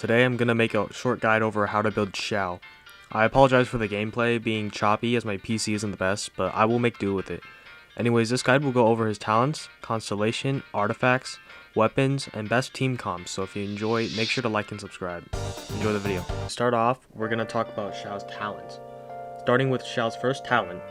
Today I'm gonna make a short guide over how to build Xiao. I apologize for the gameplay being choppy as my PC isn't the best, but I will make do with it. Anyways, this guide will go over his talents, constellation, artifacts, weapons, and best team comps, so if you enjoy, make sure to like and subscribe. Enjoy the video. To start off, we're gonna talk about Xiao's talents. Starting with Xiao's first talent,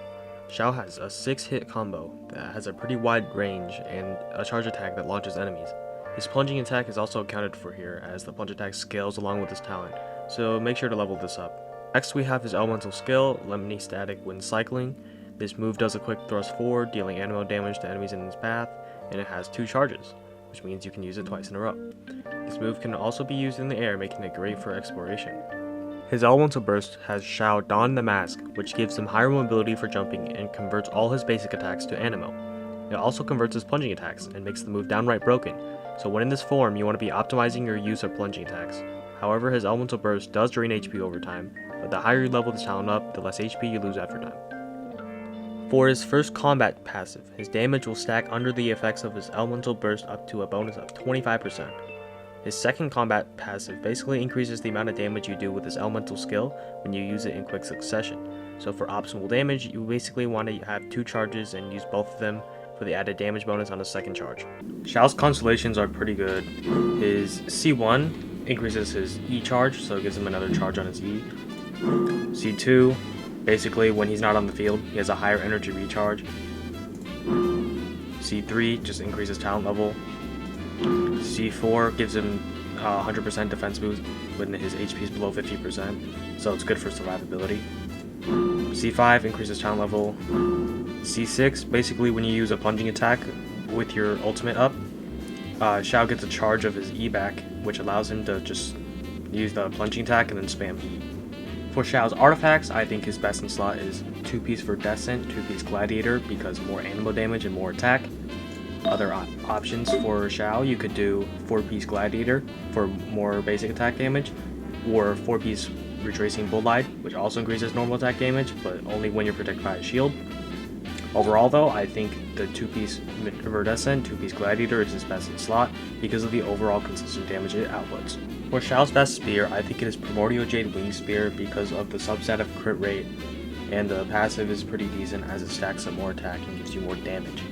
Xiao has a 6-hit combo that has a pretty wide range and a charge attack that launches enemies. His plunging attack is also accounted for here, as the plunge attack scales along with his talent, so make sure to level this up. Next we have his elemental skill, Lemony Static when cycling. This move does a quick thrust forward, dealing animal damage to enemies in his path, and it has 2 charges, which means you can use it twice in a row. This move can also be used in the air, making it great for exploration. His elemental burst has Xiao don the mask, which gives him higher mobility for jumping and converts all his basic attacks to anemo. It also converts his plunging attacks and makes the move downright broken, so when in this form you want to be optimizing your use of plunging attacks. However, his elemental burst does drain HP over time, but the higher you level this talent up, the less HP you lose after time. For his first combat passive, his damage will stack under the effects of his elemental burst up to a bonus of 25%. His second combat passive basically increases the amount of damage you do with his elemental skill when you use it in quick succession. So for optimal damage, you basically want to have 2 charges and use both of them for the added damage bonus on his second charge. Xiao's constellations are pretty good. His C1 increases his E charge, so it gives him another charge on his E. C2, basically when he's not on the field, he has a higher energy recharge. C3 just increases talent level. C4 gives him 100% defense boost when his HP is below 50%, so it's good for survivability. C5 increases talent level. C6, basically when you use a plunging attack with your ultimate up, Xiao gets a charge of his E back, which allows him to just use the plunging attack and then spam. For Xiao's artifacts, I think his best in slot is 2-piece Verdescent, 2-piece Gladiator, because more animal damage and more attack. Other options for Xiao, you could do 4-piece Gladiator for more basic attack damage, or 4-piece Retracing Bullide, which also increases normal attack damage, but only when you're protected by a shield. Overall though, I think the 2-piece Verdescent, 2-piece Gladiator is his best in slot because of the overall consistent damage it outputs. For Xiao's best spear, I think it is Primordial Jade Wing Spear because of the substat of crit rate, and the passive is pretty decent as it stacks up more attack and gives you more damage.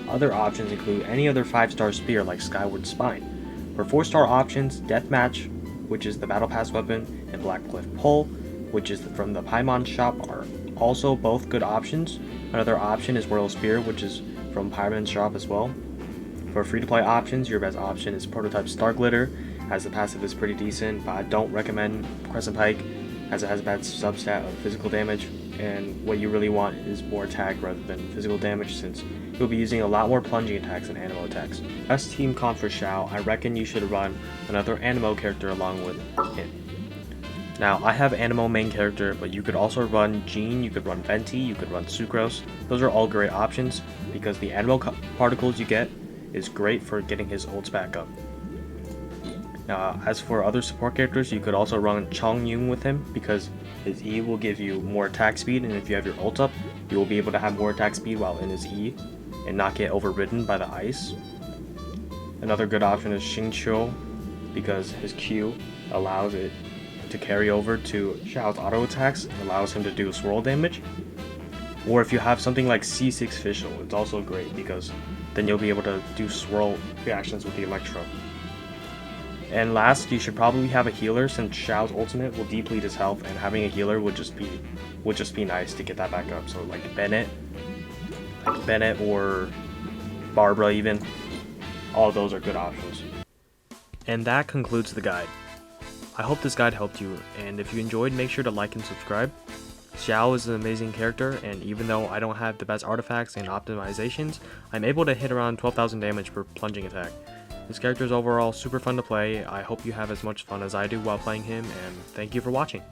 Other options include any other 5-star spear like Skyward Spine. For 4-star options, Deathmatch, which is the Battle Pass weapon, and Black Cliff Pull, which is from the Paimon shop, are also both good options. Another option is Royal Spear, which is from Paimon's shop as well. For free-to-play options, your best option is Prototype Star Glitter, as the passive is pretty decent, but I don't recommend Crescent Pike as it has a bad substat of physical damage, and what you really want is more attack rather than physical damage, since you'll be using a lot more plunging attacks than anemo attacks. Best team comp for Xiao, I reckon you should run another anemo character along with him. Now, I have anemo main character, but you could also run Jean, you could run Venti, you could run Sucrose. Those are all great options because the anemo particles you get is great for getting his ults back up. Now, as for other support characters, you could also run Chongyun with him because his E will give you more attack speed, and if you have your ult up, you will be able to have more attack speed while in his E and not get overridden by the ice. Another good option is Xingqiu because his Q allows it to carry over to Xiao's auto attacks and allows him to do swirl damage. Or if you have something like C6 Fischl, it's also great because then you'll be able to do swirl reactions with the Electro. And last, you should probably have a healer since Xiao's ultimate will deplete his health, and having a healer would just be nice to get that back up. So like Bennett or Barbara even, all of those are good options. And that concludes the guide. I hope this guide helped you, and if you enjoyed, make sure to like and subscribe. Xiao is an amazing character, and even though I don't have the best artifacts and optimizations, I'm able to hit around 12,000 damage per plunging attack. This character is overall super fun to play. I hope you have as much fun as I do while playing him, and thank you for watching.